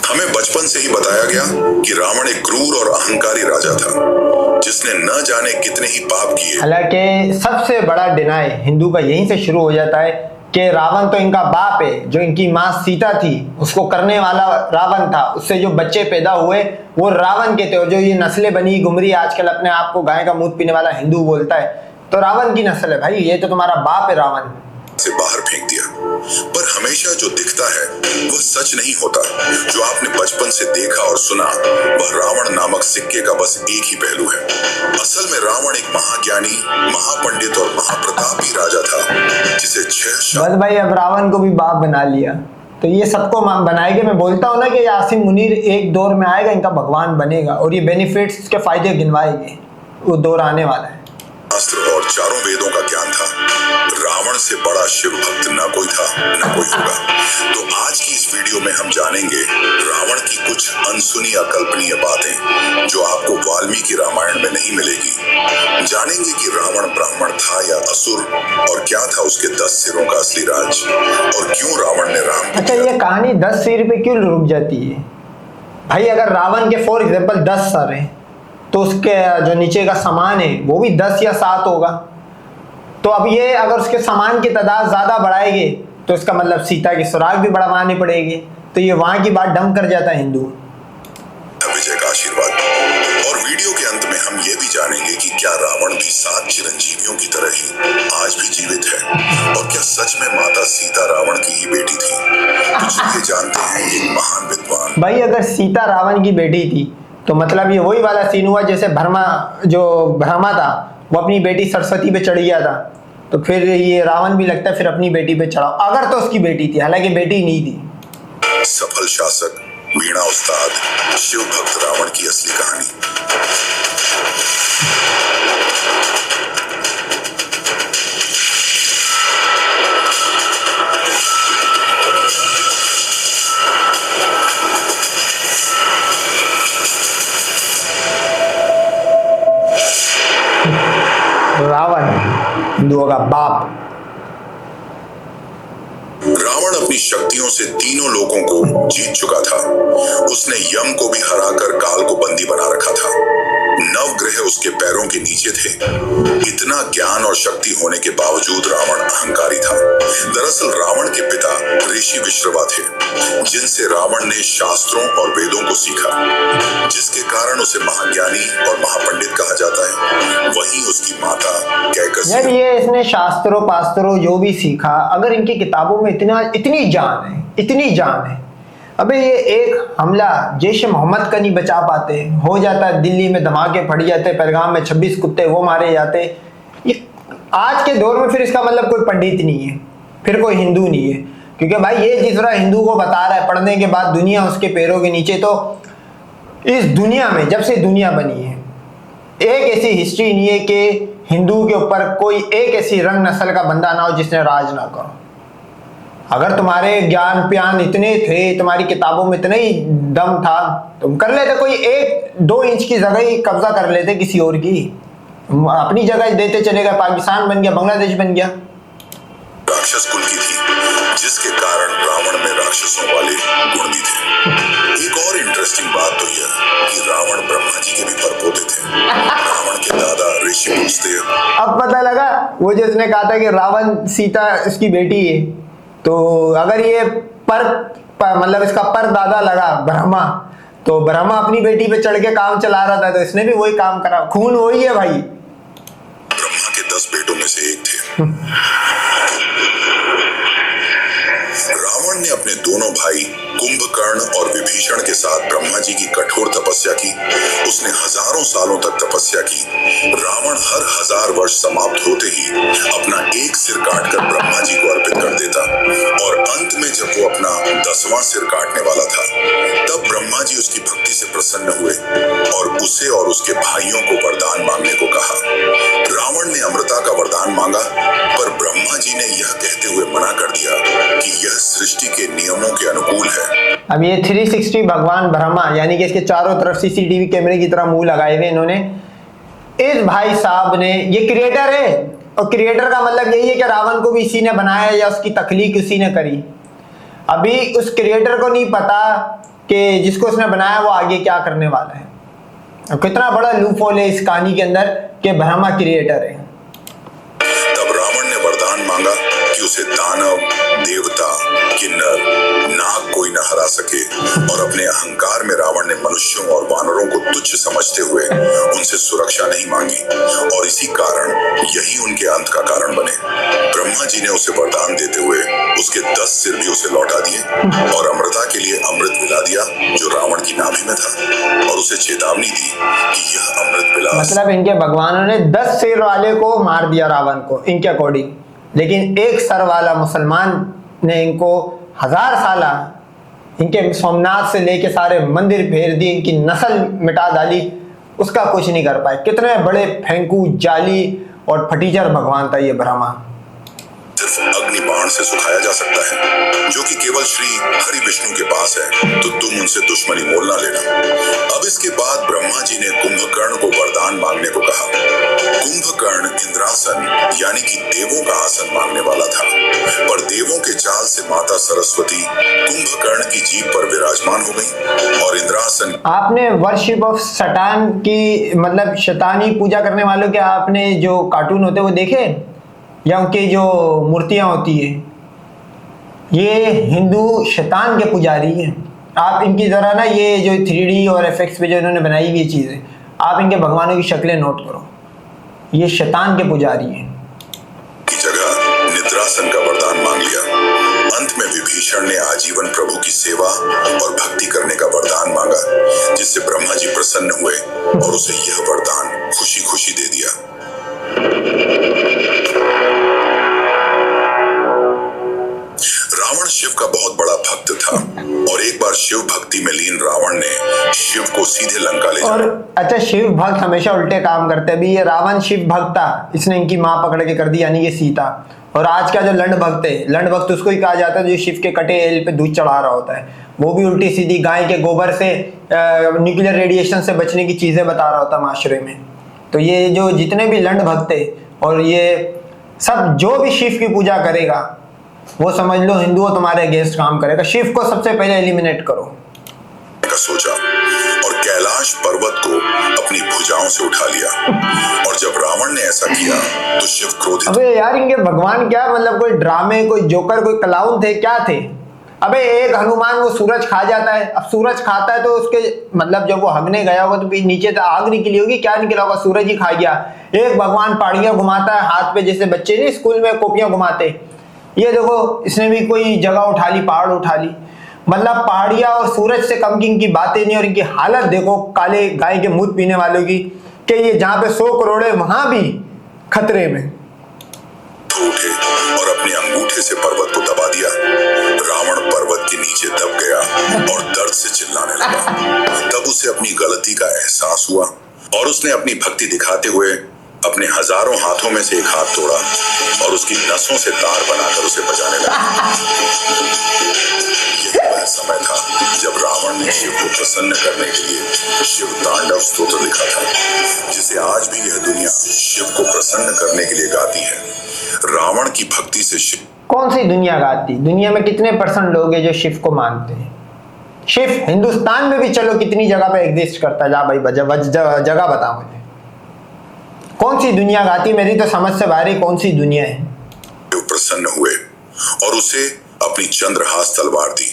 हमें बचपन से ही बताया गया कि रावण एक क्रूर और अहंकारी राजा था जिसने न जाने कितने ही पाप किए। हालांकि सबसे बड़ा डिनाई हिंदू का यहीं से शुरू हो जाता है कि रावण तो इनका बाप है, जो इनकी माँ सीता थी उसको करने वाला रावण था, उससे जो बच्चे पैदा हुए वो रावण के थे, और जो ये नस्लें बनी घुमरी आजकल अपने आप को गाय का दूध पीने वाला हिंदू बोलता है, तो रावण की नस्ल है भाई, ये तो तुम्हारा बाप है रावण। से बाहर फेंक दिया, पर हमेशा जो दिखता है वह सच नहीं होता। जो आपने बचपन से देखा और सुना वह रावण नामक सिक्के का बस एक ही पहलू है। असल में रावण एक महाज्ञानी, महापंडित और महाप्रतापी राजा था जिसे बस भाई अब रावण को भी बाप बना लिया, तो ये सबको बनाएंगे। मैं बोलता हूँ ना कि यासीन मुनीर एक दौर में आएगा, इनका भगवान बनेगा और ये बेनिफिट्स के फायदे गिनवाएंगे, वो दौर आने वाला है। शास्त्र और चारों वेदों का ज्ञान था। रावण से बड़ा शिव भक्त न कोई था न कोई होगा। तो आज की इस वीडियो में हम जानेंगे रावण की कुछ अनसुनी अकल्पनीय बातें जो आपको वाल्मीकि रामायण में नहीं मिलेगी। जानेंगे कि रावण ब्राह्मण था या असुर, और क्या था उसके 10 सिरों का असली राज, और क्यों रावण ने राम को। अच्छा, ये कहानी 10 सिर पे क्यों रुक जाती है भाई? अगर रावण के फॉर एग्जाम्पल 10 सर है तो उसके जो नीचे का सामान है वो भी 10 या 7 होगा। तो अब ये अगर उसके सामान की तादाद ज्यादा बढ़ाएंगे तो इसका मतलब सीता की सुराग भी बढ़वानी पड़ेगी, तो ये वहां की बात डम कर जाता है हिंदू। विजय का आशीर्वाद। और वीडियो के अंत में हम ये भी जानेंगे कि क्या रावण भी 7 चिरंजीवियों की तरह ही आज भी जीवित है, और क्या सच में माता सीता रावण की ही बेटी थी। तो चलिए जानते हैं एक महान विद्वान। भाई अगर सीता रावण की बेटी थी तो मतलब ये वही वाला सीन हुआ जैसे ब्रह्मा था, वो अपनी बेटी सरस्वती पे चढ़ गया था, तो फिर ये रावण भी लगता है फिर अपनी बेटी पे चढ़ाओ, अगर तो उसकी बेटी थी, हालांकि बेटी नहीं थी। सफल शासक, वीणा उस्ताद, शिव भक्त रावण की असली कहानी। रावण हिंदुओं का बाप। रावण अपनी शक्तियों से तीनों लोगों को जीत चुका था। उसने यम को भी हराकर काल को बंदी बना रखा था। नवग्रह उसके पैरों के नीचे थे। इतना ज्ञान और शक्ति होने के बावजूद रावण अहंकारी था। दरअसल रावण के पिता ऋषि विश्रवा थे, जिनसे रावण ने शास्त्रों और वेदों को सीखा, जिसके कारण उसे महाज्ञानी और महापंडित कहा जाता है। वहीं उसकी माता कैकसी। यार ये इसने शास्त्रों पास्त्रों जो भी सीखा, अगर इनकी किताबों में इतनी जान है, अबे ये एक हमला जैश मोहम्मद का नहीं बचा पाते, हो जाता है दिल्ली में धमाके फट जाते, पहलगाम में 26 कुत्ते वो मारे जाते। ये आज के दौर में फिर इसका मतलब कोई पंडित नहीं है, फिर कोई हिंदू नहीं है, क्योंकि भाई ये जिस तरह हिंदू को बता रहा है पढ़ने के बाद दुनिया उसके पैरों के नीचे, तो इस दुनिया में जब से दुनिया बनी है एक ऐसी हिस्ट्री नहीं है कि हिंदू के ऊपर कोई एक ऐसी रंग नस्ल का बंदा ना हो जिसने राज ना करो। अगर तुम्हारे ज्ञान प्यान इतने थे, तुम्हारी किताबों में इतना ही दम था, तुम कर लेते, कोई 1-2 इंच की जगह ही कब्जा कर लेते किसी और की, अपनी जगह देते चले गए, पाकिस्तान बन गया, बांग्लादेश बन गया। राक्षस कुल की थी, जिसके कारण रावण में राक्षसों वाले गुण भी थे। एक और इंटरेस्टिंग बात तो यह कि रावण ब्रह्मा जी के भी परपोते थे। रावण के दादा ऋषि पुलस्त्य। अब पता लगा वो जिसने कहा था कि रावण सीता इसकी बेटी है, तो अगर ये मतलब इसका पर दादा लगा ब्रह्मा, तो ब्रह्मा अपनी बेटी पे चढ़ के काम चला रहा था, तो इसने भी वही काम करा, खून वही है भाई। ब्रह्मा के 10 बेटों में से एक थे। रावण ने अपने दोनों भाई कुंभकर्ण और विभीषण के साथ ब्रह्मा जी की कठोर तपस्या की। उसने हजारों सालों तक तपस्या की। रावण हर 1000 वर्ष समाप्त होते ही अपना एक सिर काटकर ब्रह्मा जी को अर्पित कर देता, और अंत में जब वो अपना 10वां सिर काटने वाला था, तब ब्रह्मा जी उसकी भक्ति से प्रसन्न हुए और उसे और उसके भाइयों को वरदान मांगने को कहा। रावण ने अमृता का वरदान मांगा, पर ब्रह्मा जी ने यह कहते हुए मना कर दिया कि यह सृष्टि के नियमों के अनुकूल है। अब ये 360 भगवान ब्रह्मा, यानी कि इसके चारों तरफ सीसीटीवी कैमरे की तरह मुंह लगाए हुए इन्होंने, इस भाई साहब ने, ये क्रिएटर है, और क्रिएटर का मतलब यही है कि रावण को भी इसी ने बनाया या उसकी तख्लीक उसी ने करी। अभी उस क्रिएटर को नहीं पता कि जिसको उसने बनाया वो आगे क्या करने वाला है। और कितना बड़ा लूप होल है इस कहानी के अंदर कि ब्रह्मा क्रिएटर है। तब रावण ने वरदान मांगा कि उसे दानव, देवता, किन्नर, नाग कोई न हरा सके, और अपने अहंकार में रावण ने मनुष्यों और वानरों को तुच्छ समझते हुए उनसे सुरक्षा नहीं मांगी, और इसी कारण यही उनके अंत का कारण बने। ब्रह्मा जी ने उसे वरदान देते हुए उसके 10 सिर भी उसे लौटा दिए, और अमृता के लिए अमृत पिला दिया जो रावण की नाभि में था, और उसे चेतावनी दी कि यह अमृत विलास। मतलब इनके भगवानों ने 10 सिर वाले को मार दिया रावण को इनके अकॉर्डिंग, लेकिन एक सर वाला मुसलमान ने इनको 1000 साला इनके सोमनाथ से लेके सारे मंदिर फेर दिए, इनकी नस्ल मिटा डाली, उसका कुछ नहीं कर पाए। कितने बड़े फेंकू, जाली और फटीचर भगवान था ये ब्रह्मा। सिर्फ अग्नि बाण से सुखाया जा सकता है, जो कि केवल श्री हरि विष्णु के पास है, तो तुम उनसे दुश्मनी मोल ना लेना। अब इसके बाद ब्रह्मा जी ने कुंभकर्ण को वरदान मांगने को कहा। कुंभकर्ण इंद्रासन यानी कि देवों का आसन मांगने वाला था, पर देवों के चाल से माता सरस्वती कुंभकर्ण की जीभ पर विराजमान हो गई, और इंद्रासन। आपने वर्शिप ऑफ शैतान की मतलब शैतानी पूजा करने वालों के आपने जो कार्टून होते वो देखे, या उनकी जो मूर्तियां होती है, ये हिंदू शैतान के पुजारी हैं। आप इनकी जरा ना ये जो 3D और FX पे जो इन्होंने बनाई हुई चीजें, आप इनके भगवानों की शक्लें नोट करो, ये शैतान के पुजारी हैं। की जगह निद्रासन का वरदान मांग लिया। अंत में विभीषण ने आजीवन प्रभु की सेवा और भक्ति करने का वरदान मांगा, जिससे ब्रह्मा जी प्रसन्न हुए और उसे यह वरदान खुशी खुशी दे दिया। रावण शिव का बहुत बड़ा भक्त था, और एक बार शिव भक्ति में लीन रावण ने शिव को सीधे लंका ले और जाया। अच्छा, शिव भक्त हमेशा उल्टे काम करते हैं। अभी ये रावण शिव भक्त था, इसने इनकी माँ पकड़ के कर दी यानी कि सीता। और आज का जो लंड भक्त है, लंड भक्त उसको ही कहा जाता है जो शिव के कटे एल पे दूध चढ़ा रहा होता है। वो भी उल्टी सीधी गाय के गोबर से न्यूक्लियर रेडिएशन से बचने की चीजें बता रहा होता माशरे में। तो ये जो जितने भी लंड भक्त है और ये सब जो भी शिव की पूजा करेगा, वो समझ लो हिंदुओं तुम्हारे अगेंस्ट काम करेगा। शिव को सबसे पहले एलिमिनेट करो। का सोचा और कैलाश पर्वत को अपनी भुजाओं से उठा लिया, और जब रावण ने ऐसा किया तो शिव क्रोधित। अबे यार, इनके भगवान क्या मतलब कोई ड्रामे, कोई जोकर, कोई क्लाउन थे क्या थे? अबे एक हनुमान वो सूरज खा जाता है। अब सूरज खाता है तो उसके मतलब जब वो हगने गया होगा तो नीचे तो आग निकली होगी, क्या निकला होगा? सूरज ही खा गया। एक भगवान पहाड़ियां घुमाता है हाथ पे, जैसे बच्चे नहीं स्कूल में कॉपियां घुमाते, ये देखो इसने भी कोई जगह उठा ली, पहाड़ उठा ली। मतलब पहाड़ियां और सूरज से कम की इनकी बातें नहीं। और इनकी हालत देखो काले गाय के मूत पीने वालों की, कि ये जहां पे 100 करोड़ है वहां भी खतरे में। उठे और अपने अंगूठे से पर्वत को दबा दिया। रावण पर्वत के नीचे दब गया और दर्द से चिल्लाने लगा। तब उसे अपनी गलती का एहसास हुआ, और उसने अपनी भक्ति दिखाते हुए अपने हजारों हाथों में से एक हाथ तोड़ा और उसकी नसों से तार बनाकर उसे बजाने लगा। यही वह समय था जब रावण ने शिव को प्रसन्न करने के लिए शिव तांडव स्तोत्र लिखा था, जिसे आज भी यह दुनिया शिव को प्रसन्न करने के लिए गाती है। रावण की भक्ति से शिव। कौन सी दुनिया गाती? दुनिया में कितने % लोग हैं जो शिव को मानते हैं? शिव हिंदुस्तान में भी चलो कितनी जगह पे एग्जिस्ट करता है, जा भाई जगह बता मुझे, कौन सी दुनिया गाती? मेरी तो समझ से बाहर है कौन सी दुनिया है। प्रसन्न हुए और उसे अपनी चंद्रहास तलवार दी,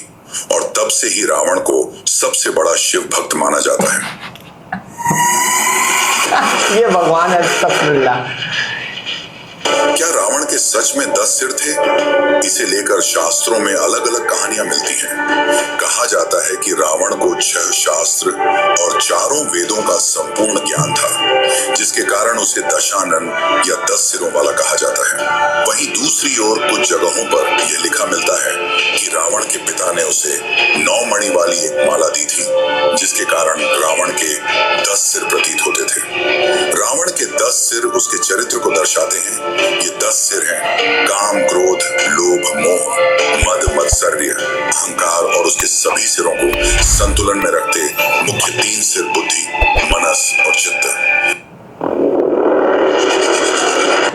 और तब से ही रावण को सबसे बड़ा शिव भक्त माना जाता है। ये भगवान है, अस्तगफिरुल्लाह। क्या रावण के सच में 10 सिर थे? इसे लेकर शास्त्रों में अलग अलग कहानियां मिलती हैं। कहा जाता है कि रावण को 6 शास्त्र और 4 वेदों का संपूर्ण ज्ञान था, जिसके कारण उसे दशानन या 10 सिरों वाला कहा जाता है। वहीं दूसरी ओर कुछ जगहों पर यह लिखा मिलता है कि रावण के पिता ने उसे 9 मणि वाली एक माला दी थी, जिसके कारण रावण के 10 सिर प्रतीत होते थे। रावण के 10 सिर उसके चरित्र को दर्शाते हैं। ये 10 सिर हैं: काम, क्रोध, लोभ, मोह, मद, मत्सर्य, अहंकार, और उसके सभी सिरों को संतुलन में रखते मुख्य 3 सिर बुद्धि, मनस और चित्त।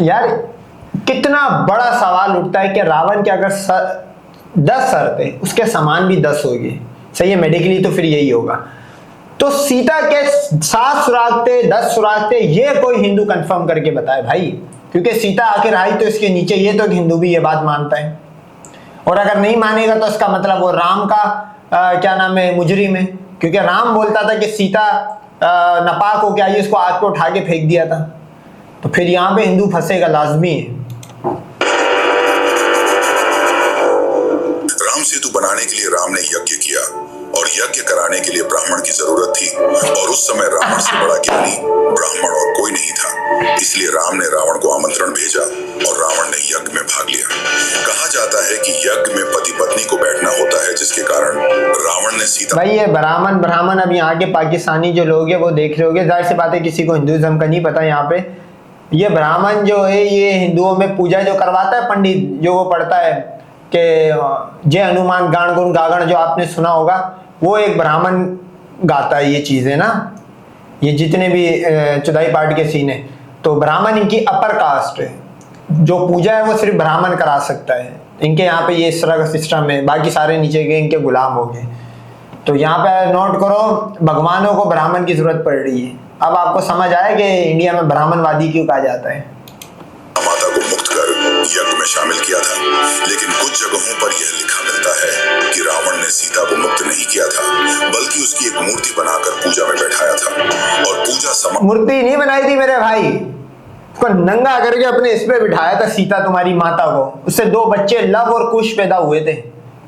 यार कितना बड़ा सवाल उठता है कि रावण के अगर 10 सर थे, उसके समान भी 10 हो गए। सही है, मेडिकली तो फिर यही होगा। तो सीता के 7 सुराग थे, 10 सुराग थे, ये कोई हिंदू कंफर्म करके बताए भाई, क्योंकि सीता आखिर आई तो इसके नीचे, ये तो एक हिंदू भी ये बात मानता है। और अगर नहीं मानेगा तो इसका मतलब वो राम का क्या नाम है, मुजरिम है, क्योंकि राम बोलता था कि सीता नापाक हो के आई, उसको आग पे उठा के फेंक दिया था। तो फिर यहाँ पे हिंदू फंसेगा, लाजमी है। राम सेतु बनाने के लिए राम ने यज्ञ किया और यज्ञ कराने के लिए ब्राह्मण की जरूरत थी, और उस समय रावण से बड़ा ज्ञानी ब्राह्मण और कोई नहीं था। इसलिए राम ने रावण को आमंत्रण भेजा और रावण ने यज्ञ में भाग लिया। कहा जाता है कि यज्ञ में पति पत्नी को बैठना होता है, जिसके कारण रावण ने सीता। भाई ये ब्राह्मण अब यहाँ के पाकिस्तानी जो लोग हैं वो देख रहे होंगे, जाहिर सी बात है किसी को हिंदुइज्म का नहीं पता। यहाँ पे ये ब्राह्मण जो है, ये हिंदुओं में पूजा जो करवाता है पंडित, जो वो पढ़ता है कि जय हनुमान गाण गुण गागण, जो आपने सुना होगा, वो एक ब्राह्मण गाता है ये चीजें ना, ये जितने भी चुदाई पार्ट के सीन है। तो ब्राह्मण इनकी अपर कास्ट है, जो पूजा है वो सिर्फ ब्राह्मण करा सकता है। इनके यहाँ पे ये इस तरह का सिस्टम है, बाकी सारे नीचे के इनके गुलाम हो गए। तो यहाँ पे नोट करो, भगवानों को ब्राह्मण की जरूरत पड़ रही है। अब आपको समझ आया कि इंडिया में ब्राह्मणवादी क्यों कहा जाता है। माता को मुक्त कर यज्ञ में शामिल किया था, लेकिन कुछ जगहों पर यह लिखा मिलता है कि रावण ने सीता को मुक्त नहीं किया था, बल्कि उसकी एक मूर्ति बनाकर पूजा में बैठाया था और पूजा मूर्ति नहीं बनाई थी मेरे भाई, उसको नंगा करके अपने इस पे बिठाया था, सीता तुम्हारी माता को। उससे 2 बच्चे लव और कुश पैदा हुए थे।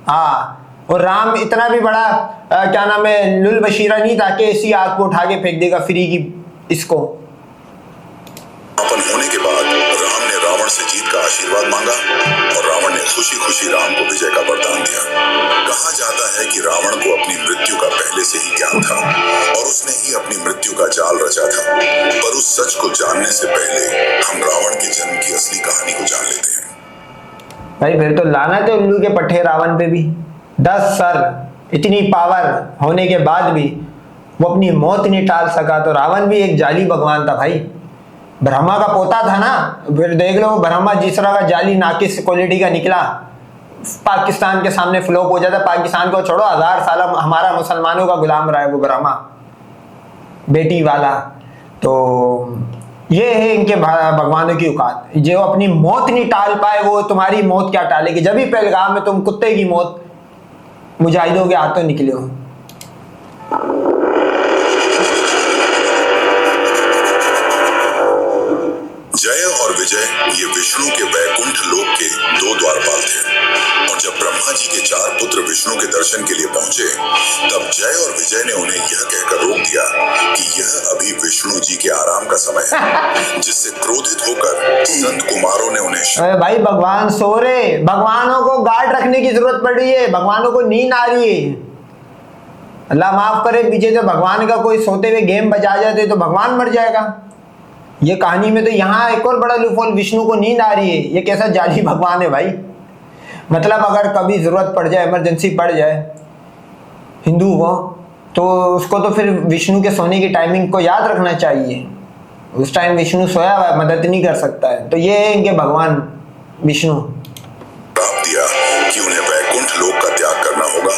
हाँ, और राम इतना भी बड़ा क्या नाम है, लुल बशीरा नहीं था कि इसी आग को उठा के फेंक देगा फ्री की इसको। होने के बाद राम ने रावण से जीत का आशीर्वाद मांगा और रावण ने खुशी खुशी राम को विजय का वरदान दिया। कहा जाता है कि रावण को अपनी मृत्यु का पहले से ही ज्ञान था और उसने ही अपनी मृत्यु का जाल रचा था। पर उस सच को जानने से पहले हम रावण के जन्म की असली कहानी को जान लेते हैं। भाई फिर तो लानत है उल्लू के पट्टे रावण पे भी। 10 सर, इतनी पावर होने के बाद भी वो अपनी मौत नहीं टाल सका। तो रावण भी एक जाली भगवान था भाई, ब्रह्मा का पोता था ना। फिर देख लो ब्रह्मा जिस तरह का जाली नाकिस क्वालिटी का निकला, पाकिस्तान के सामने फ्लॉप हो जाता। पाकिस्तान को छोड़ो, 1000 साल हमारा मुसलमानों का गुलाम रहा है वो ब्रह्मा, बेटी वाला। तो ये है इनके भगवानों की औकात, जो अपनी मौत नहीं टाल पाए वो तुम्हारी मौत क्या टालेगी। जब भी पहलगाम में तुम कुत्ते की मौत मुजाहिदों के हाथों निकले हो। जय और विजय ये विष्णु के वैकुंठ लोक के 2 द्वारपाल थे, और जब ब्रह्मा जी के 4 पुत्र विष्णु के दर्शन के लिए पहुंचे, तब जय और विजय ने उन्हें यह कहकर रोक दिया कि यह अभी विष्णु जी के आराम का समय है, जिससे क्रोधित होकर संत कुमारों ने उन्हें अरे भाई भगवान सो रहे, भगवानों को गार्ड रखने की जरूरत पड़ रही है, भगवानों को नींद आ रही है। अल्लाह माफ करे, पीछे जो भगवान का कोई सोते हुए गेम बजा जाते तो भगवान मर जाएगा। ये कहानी में तो यहाँ एक और बड़ा लूफोल, विष्णु को नींद आ रही है। ये कैसा जाली भगवान है भाई। मतलब अगर कभी जरूरत पड़ जाए, इमरजेंसी पड़ जाए हिंदू को, तो उसको तो फिर विष्णु के सोने की टाइमिंग को याद रखना चाहिए। उस टाइम विष्णु सोया हुआ है, मदद नहीं कर सकता है। तो ये है इनके भगवान विष्णु। श्राप दिया कि उन्हें वैकुंठ लोक का त्याग करना होगा,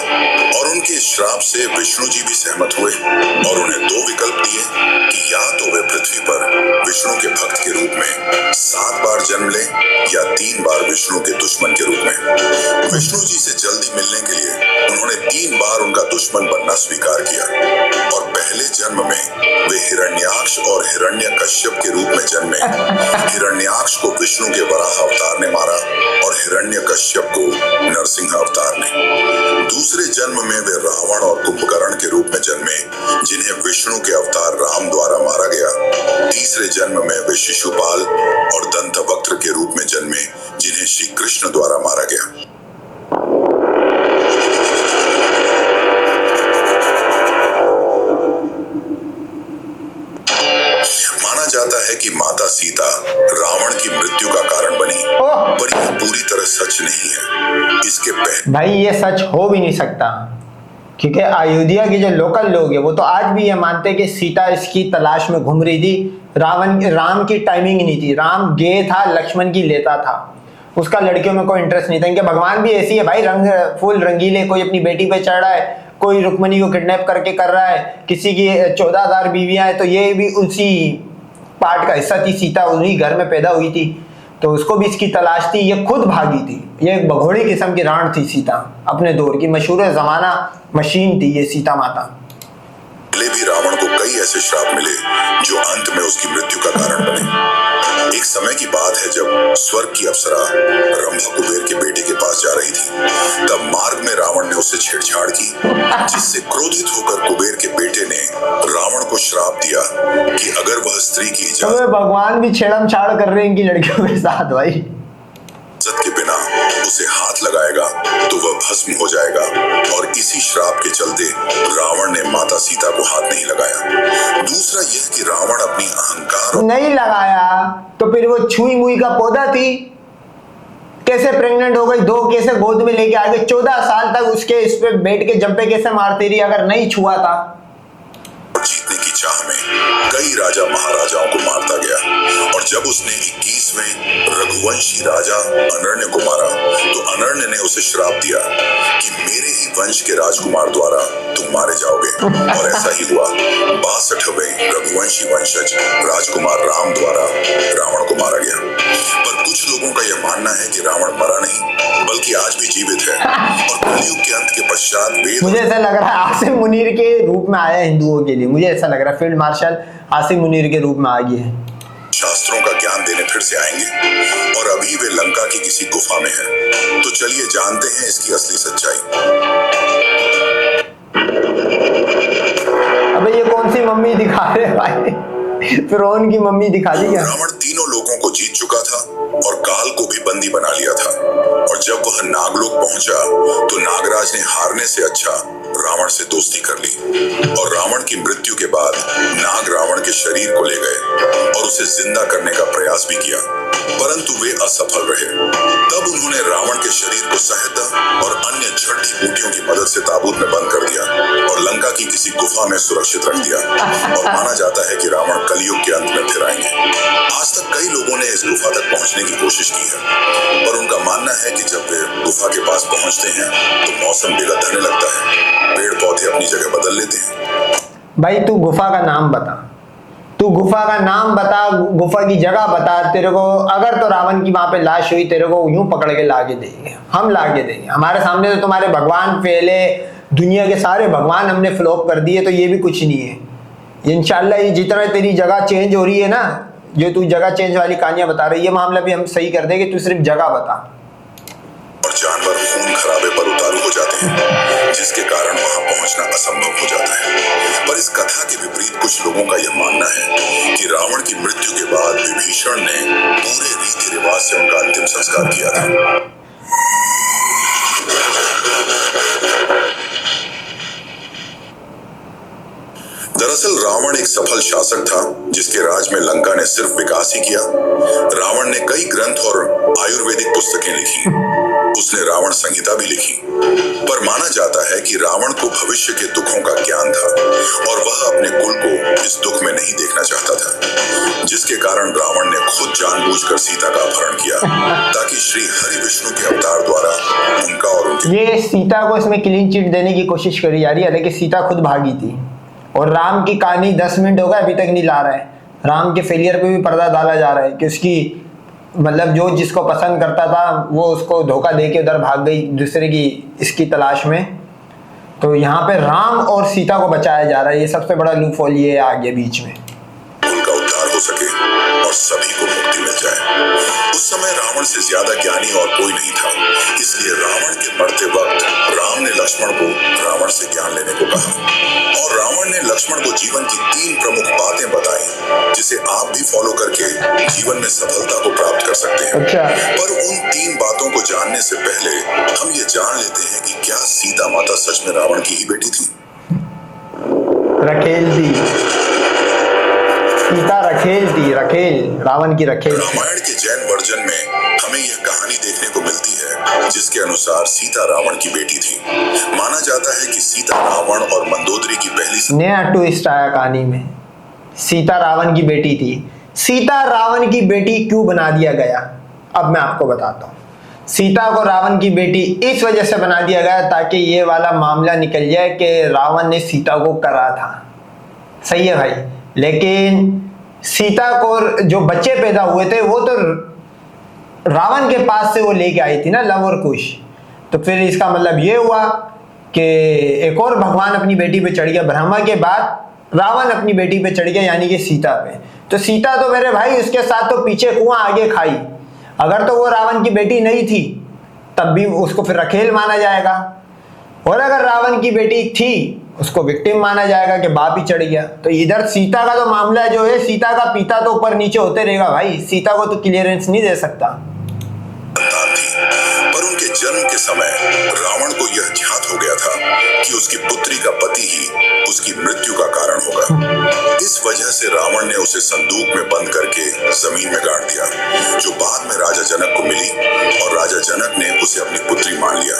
और उनके श्राप से विष्णु जी भी सहमत हुए और उन्हें 2 विकल्प दिए कि या तो वे पृथ्वी पर विष्णु के भक्त के रूप में 7 बार जन्म ले, या 3 बार विष्णु के दुश्मन के रूप में। विष्णु जी से जल्दी मिलने के लिए उन्होंने 3 बार उनका दुश्मन बनना स्वीकार किया, और पहले जन्म में वे हिरण्याक्ष और हिरण्यकश्यप के रूप में जन्मे। हिरण्याक्ष को विष्णु के वराह अवतार ने मारा और हिरण्यकश्यप को नरसिंह अवतार ने। दूसरे जन्म में वे रावण और कुंभकर्ण के रूप में जन्मे, जिन्हें विष्णु के अवतार राम द्वारा मारा गया। तीसरे जन्म में वे शिशुपाल और दंतवक्त्र के रूप में जन्मे, जिन्हें श्री कृष्ण द्वारा मारा गया। माना जाता है कि माता सीता रावण की मृत्यु का कारण बनी, पर यह पूरी तरह सच नहीं है। इसके पहले भाई ये सच हो भी नहीं सकता, क्योंकि अयोध्या के जो लोकल लोग हैं वो तो आज भी ये मानते हैं कि सीता इसकी तलाश में घूम रही थी। राम की टाइमिंग नहीं थी, राम गे था, लक्ष्मण की लेता था, उसका लड़कियों में कोई इंटरेस्ट नहीं था। इनके भगवान भी ऐसी है भाई, रंग फूल रंगीले, कोई अपनी बेटी पे चढ़ रहा है, कोई रुक्मणी को किडनैप करके कर रहा है, किसी की 14,000 बीवियां हैं, तो ये भी उसी पार्ट का हिस्सा थी। सीता उन्हीं घर में पैदा हुई थी, तो उसको भी इसकी तलाश थी। ये खुद भागी थी, ये एक भगोड़ी किस्म की राण थी सीता, अपने दौर की मशहूर जमाना मशीन थी ये सीता माता। पहले भी रावण को कई ऐसे श्राप मिले जो अंत में उसकी मृत्यु का कारण बने। एक समय की बात है जब स्वर्ग की अप्सरा रंभा कुबेर के बेटे के पास जा रही थी, तब मार्ग में रावण ने उससे छेड़छाड़ की, जिससे क्रोधित होकर कुबेर के बेटे ने रावण को श्राप दिया कि अगर वह स्त्री की इजाजत भगवान भी छेड़छाड़ कर रहे हैं इनकी लड़कियों के साथ भाई, के बिना उसे हाथ लगाएगा तो वह भस्म हो जाएगा। और इसी श्राप के चलते रावण ने माता सीता को हाथ नहीं लगाया। दूसरा यह कि रावण अपनी अहंकार नहीं लगाया तो फिर वो छुई मुई का पौधा थी, कैसे प्रेग्नेंट हो गई, 2 कैसे गोद में लेके आ गए, 14 साल तक उसके इस पे बैठ के जंपे कैसे मारती रही अगर नहीं छुआ था। जीतने की चाह में कई राजा महाराजाओं को मारता गया, और जब उसने 21वें रघुवंशी राजा अनर्ण्य को मारा तो अनर्ण्य ने उसे श्राप दिया कि मेरे ही वंश के राजकुमार द्वारा तुम मारे जाओगे। और ऐसा ही हुआ। 62वें रघुवंशी वंशज राजकुमार राम द्वारा रावण को मारा गया। पर कुछ लोगों का यह मानना है कि रावण मरा नहीं बल्कि आज भी जीवित है, और कलयुग के अंत के पश्चात वेद, मुझे ऐसा लग रहा है आसिम मुनीर के रूप में आया हिंदुओं के लिए, मुझे ऐसा लग रहा है फील्ड मार्शल आसिम मुनीर के रूप में आ गया है। शास्त्रों का ज्ञान देने फिर से आएंगे, और अभी वे लंका की किसी गुफा में हैं। तो चलिए जानते हैं इसकी असली सच्चाई। अबे ये कौन सी मम्मी दिखा रहे हैं भाई, फिरौन की मम्मी दिखा दी क्या? रावण तीनों लोगों को जीत चुका था और काल को भी बंदी बना लिया था, और जब वह नागलोक पहुंचा तो नागराज ने हारने से अच्छा रावण से दोस्ती कर ली, और रावण की मृत्यु के बाद नाग रावण के शरीर को ले गए और उसे जिंदा करने का प्रयास भी किया, परंतु वे असफल रहे। तब उन्होंने रावण के शरीर को सहता और अन्य जड़ी बूटियों की मदद से ताबूत में बंद कर दिया और लंका की किसी गुफा में सुरक्षित रख दिया, और माना जाता है कि रावण कलयुग के अंत में फिर आएंगे। आज तक कई लोगों ने इस गुफा तक पहुंचने की कोशिश की है, पर उनका मानना है कि जब वे गुफा के पास पहुंचते हैं तो मौसम बिगड़ने लगता है, पेड़ पौधे अपनी जगह बदल लेते हैं। भाई तू गुफा का नाम बता, तू गुफा का नाम बता, गुफा की जगह बता। तेरे को अगर तो रावण की वहां पे लाश हुई, तेरे को यूं पकड़ के लाके देंगे, हम लाके देंगे। हमारे सामने तो तुम्हारे भगवान फैले, दुनिया के सारे भगवान हमने फ्लॉप कर दिए, तो ये भी कुछ नहीं है। इंशाल्लाह ये जितना तेरी जगह चेंज हो रही है ना, जो तू जगह चेंज वाली कहानियां बता रही है, ये मामला भी हम सही कर देंगे, तू सिर्फ जगह बता। और जानवर खून खराबे पर उतारू हो जाते हैं, जिसके कारण वहां पहुंचना असंभव हो जाता है। पर इस कथा के विपरीत कुछ लोगों का यह मानना है कि रावण की मृत्यु के बाद विभीषण ने पूरे रीति रिवाज से उनका अंतिम संस्कार किया था। दरअसल रावण एक सफल शासक था जिसके राज में लंका ने सिर्फ विकास ही किया। रावण ने कई ग्रंथ और आयुर्वेदिक पुस्तकें लिखी, उसने रावण संहिता भी लिखी, पर माना जाता है कि रावण को भविष्य के दुखों का ज्ञान था और वह अपने कुल को इस दुख में नहीं देखना चाहता था, जिसके कारण रावण ने खुद जानबूझकर सीता का अपहरण किया ताकि श्री हरि विष्णु के अवतार द्वारा उनका और उनके, ये सीता को इसमें क्लीन चिट देने की कोशिश करी जा रही है, हालांकि सीता खुद भागी थी। और राम की कहानी 10 मिनट हो गए अभी तक नहीं ला रहा है। राम के फेलियर पे भी पर्दा डाला जा रहा है कि उसकी मतलब जो जिसको पसंद करता था वो उसको धोखा देके उधर भाग गई दूसरे की इसकी तलाश में। तो यहाँ पे राम और सीता को बचाया जा रहा है, ये सबसे बड़ा लूप होल ये आ गया बीच में, उनका उद्धार हो सके और सभी को मुक्ति मिल जाए। उस समय रावण से ज्यादा ज्ञानी और कोई नहीं था, इसलिए रावण के मरते वक्त राम ने लक्ष्मण को रावण से ज्ञान लेने को कहा, और रावण ने लक्ष्मण को जीवन की 3 प्रमुख बातें बताई जिसे आप भी फॉलो करके जीवन में सफलता को प्राप्त कर सकते हैं। अच्छा। पर उन 3 बातों को जानने से पहले हम ये जान लेते हैं कि क्या सीता माता सच में रावण की ही बेटी थी? रखेल थी सीता, रखेल थी, रखेल रावण की रखेल। रामायण के जैन वर्जन में हमें यह कहानी देखने को मिलती है जिसके अनुसार सीता रावण की बेटी थी। माना जाता है कि सीता रावण और मंदोदरी की पहली नया ट्विस्ट आया कहानी में, सीता रावण की बेटी थी। सीता रावण की बेटी क्यों बना दिया गया, अब मैं आपको बताता हूँ। सीता को रावण की बेटी इस वजह से बना दिया गया ताकि ये वाला मामला निकल जाए कि रावण ने सीता को करा था। सही है भाई, लेकिन सीता को जो बच्चे पैदा हुए थे वो तो रावण के पास से वो लेके आई थी ना, लव और कुश। तो फिर इसका मतलब ये हुआ कि एक और भगवान अपनी बेटी पे चढ़ गया। ब्रह्मा के बाद रावण अपनी बेटी पे चढ़ गया, यानी कि सीता पे। तो सीता तो मेरे भाई उसके साथ तो पीछे कुआं आगे खाई। अगर तो वो रावण की बेटी नहीं थी तब भी उसको फिर रखेल माना जाएगा, और अगर रावण की बेटी थी उसको विक्टिम माना जाएगा कि बाप ही चढ़ गया। तो इधर सीता का तो मामला जो है, सीता का पिता तो ऊपर नीचे होते रहेगा भाई, सीता को तो क्लियरेंस नहीं दे सकता। पर उनके जन्म के समय रावण को यह ज्ञात हो गया था कि उसकी पुत्री का पति ही उसकी मृत्यु का कारण होगा। इस वजह से रावण ने उसे संदूक में बंद करके जमीन में गाड़ दिया, जो बाद में राजा जनक को मिली और राजा जनक ने उसे अपनी पुत्री मान लिया।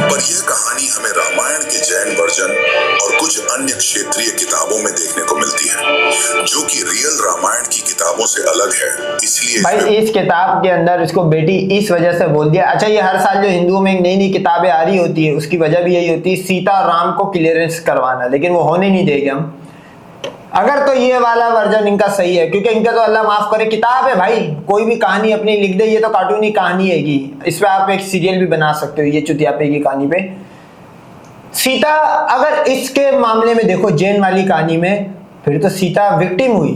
पर यह कहानी हमें रामायण के जैन वर्जन और कुछ अन्य क्षेत्रीय किताबों में देखने को मिलती है, जो कि रियल रामायण की किताबों से अलग है। इसलिए भाई इस किताब के अंदर इसको बेटी इस वजह से बोल दिया। अच्छा, ये हर साल जो हिंदुओं में नई नई किताबें आ रही होती है उसकी वजह भी यही होती है, सीता और राम को क्लियरेंस करवाना, लेकिन वो होने नहीं देंगे हम। अगर तो ये वाला वर्जन इनका सही है, क्योंकि इनका तो अल्लाह माफ करे किताब है भाई, कोई भी कहानी अपनी लिख दे, ये तो कार्टूनी कहानी हैगी। इस पे आप एक सीरियल भी बना सकते हो ये चुतियापे की कहानी पे। सीता अगर इसके मामले में देखो जैन वाली कहानी में, फिर तो सीता विक्टिम हुई,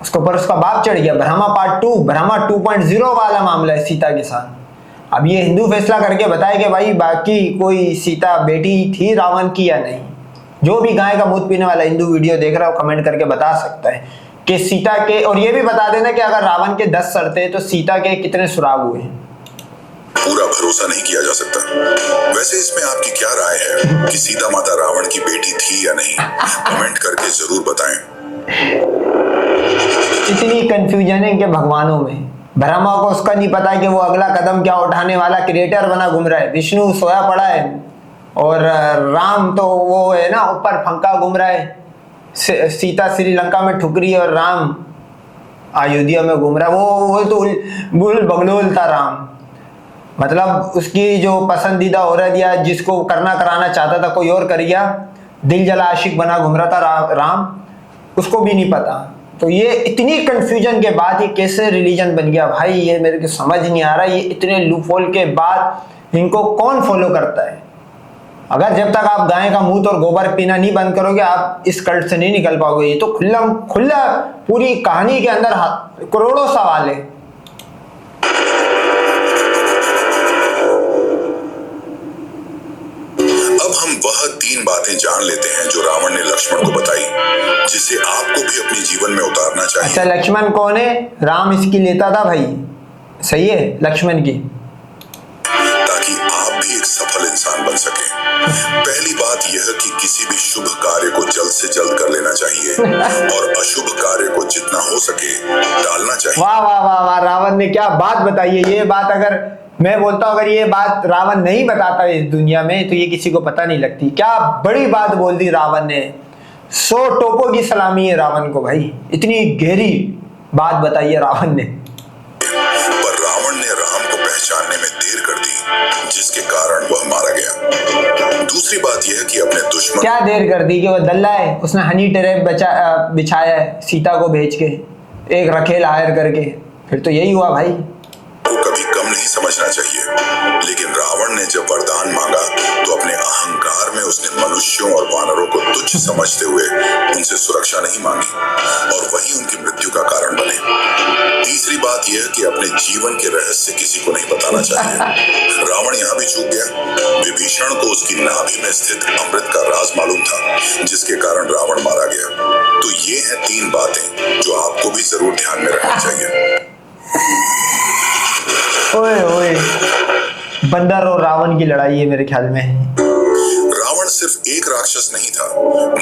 उसके ऊपर उसका बाप चढ़ गया। ब्रह्मा पार्ट 2, ब्रह्मा 2.0 वाला मामला है सीता के साथ। अब ये हिंदू फैसला करके बताए कि भाई बाकी कोई सीता बेटी थी रावण की या नहीं। जो भी गाय का मूत पीने वाला हिंदू वीडियो देख रहा हो कमेंट करके बता सकता है कि सीता के, और ये भी बता देना कि अगर रावण के 10 सर थे तो सीता के कितने सुराग हुए। पूरा भरोसा नहीं किया जा सकता। वैसे इसमें आपकी क्या राय है कि सीता माता रावण की बेटी थी या नहीं? कमेंट करके जरूर बताएं। इतनी कंफ्यूजन है कि भगवानों में ब्रह्मा को उसका नहीं पता कि वो अगला कदम क्या उठाने वाला, क्रिएटर बना घूम रहा है, विष्णु सोया पड़ा है, और राम तो वो है ना ऊपर फंका घूम रहा है। सीता श्रीलंका में ठुकरी और राम अयोध्या में घूम रहा है। वो तो बुल बगलोल था राम, मतलब उसकी जो पसंदीदा औरत या जिसको करना कराना चाहता था कोई और कर गया, दिल जला आशिक बना घूम रहा था राम, उसको भी नहीं पता। तो ये इतनी कंफ्यूजन के बाद ये कैसे रिलीजन बन गया भाई, ये मेरे को समझ नहीं आ रहा। ये इतने लूपहोल के बाद इनको कौन फॉलो करता है? अगर जब तक आप गाय का मूत और गोबर पीना नहीं बंद करोगे आप इस कल्ट से नहीं निकल पाओगे। ये तो खुला पूरी कहानी के अंदर करोड़ों सवाल है। अब हम वह 3 बातें जान लेते हैं जो रावण ने लक्ष्मण को बताई, जिसे आपको भी अपने जीवन में उतारना चाहिए। अच्छा, लक्ष्मण कौन है? राम इसकी लेता था भाई, सही है, लक्ष्मण की, ताकि आप भी एक सफल इंसान बन सके। पहली बात यह कि किसी भी शुभ कार्य को जल्द से जल्द कर लेना चाहिए और अशुभ कार्य को जितना हो सके टालना चाहिए। वाह वाह वाह वाह, रावण ने क्या बात बताई है। ये बात अगर मैं बोलता हूं, अगर ये बात रावण नहीं बताता इस दुनिया में तो ये किसी को पता नहीं लगती। क्या बड़ी बात बोल दी रावण ने, 100 टोपों की सलामी है रावण को भाई, इतनी गहरी बात बताई है रावण ने। पर रावण ने राम को पहचानने में देर कर दी, जिसके कारण वह मारा गया। दूसरी बात यह कि अपने दुश्मन, क्या देर कर दी कि वो दल्ला है, उसने हनी ट्रैप बिछाया है सीता को भेज के, एक रखेल हायर करके, फिर तो यही हुआ भाई। को कभी कम नहीं समझना चाहिए। लेकिन रावण ने जब वरदान मांगा तो अपने अहंकार में उसने मनुष्यों और वानरों को तुच्छ समझते हुए उनसे सुरक्षा नहीं मांगी और वही उनकी मृत्यु का कारण बने। तीसरी बात यह कि अपने जीवन के रहस्य किसी को नहीं बताना चाहिए। रावण यहाँ भी चूक गया। विभीषण को उसकी नाभि में स्थित अमृत का राज मालूम था, जिसके कारण रावण मारा गया। तो ये हैं 3 बातें जो आपको भी जरूर ध्यान में रखनी चाहिए। ओए ओए, बंदर और रावण की लड़ाई है मेरे ख्याल में। रावण सिर्फ एक राक्षस नहीं था।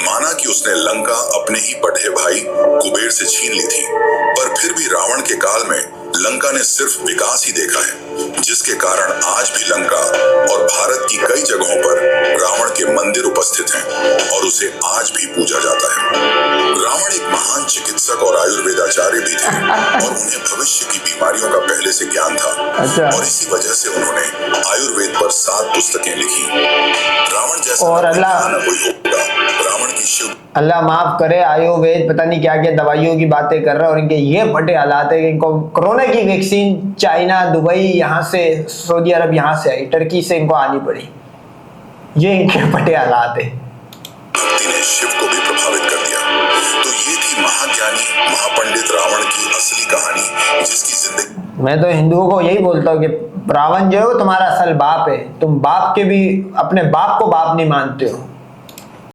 माना कि उसने लंका अपने ही बड़े भाई कुबेर से छीन ली थी, पर फिर भी रावण के काल में लंका ने सिर्फ विकास ही देखा है, जिसके कारण आज भी लंका और भारत की कई जगहों पर रावण के मंदिर उपस्थित हैं और उसे आज भी पूजा जाता है। रावण एक महान चिकित्सक और आयुर्वेदाचार्य भी थे और उन्हें भविष्य की बीमारियों का पहले से ज्ञान था। अच्छा। और इसी वजह से उन्होंने आयुर्वेद पर 7 पुस्तकें लिखी। रावण जैसा और अल्लाह कोई होगा, रावण की शिव अल्लाह माफ करे, आयुर्वेद पता नहीं क्या क्या दवाइयों की बातें कर रहे हैं और इनके ये फटे हालात है कि इनको कोरोना की वैक्सीन चाइना, दुबई, यहाँ से सऊदी अरब, यहाँ से आई, टर्की से इनको आनी पड़ी। ये इनके फटे हालात है। भक्ति ने शिव को भी प्रभावित कर दिया। तो ये थी महाज्ञानी महापंडित रावण की असली कहानी, जिसकी जिंदगी मैं तो हिंदुओं को यही बोलता हूँ कि रावण जो है वो तुम्हारा असल बाप है। तुम बाप के भी अपने बाप को बाप नहीं मानते हो।